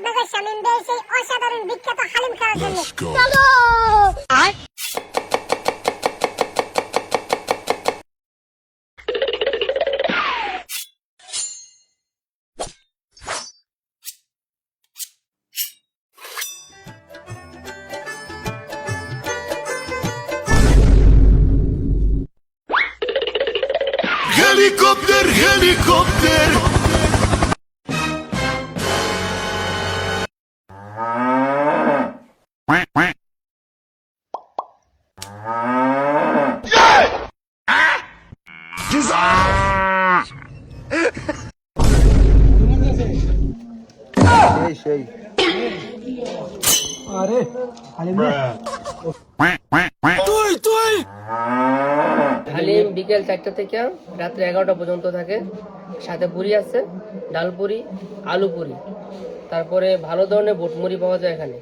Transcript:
আপনাদের শামিম ভাই সেই অসাধারণ বিখ্যাত হালিম খাওয়ার জন্য। চলো। Helikopter, helikopter. হালিম বিকেল 4টা থেকে রাত্রে 11টা পর্যন্ত থাকে। সাথে পুরি আছে, ডাল পুরি, আলু পুরি, তারপরে ভালো ধরনের বুটমুড়ি পাওয়া যায় এখানে।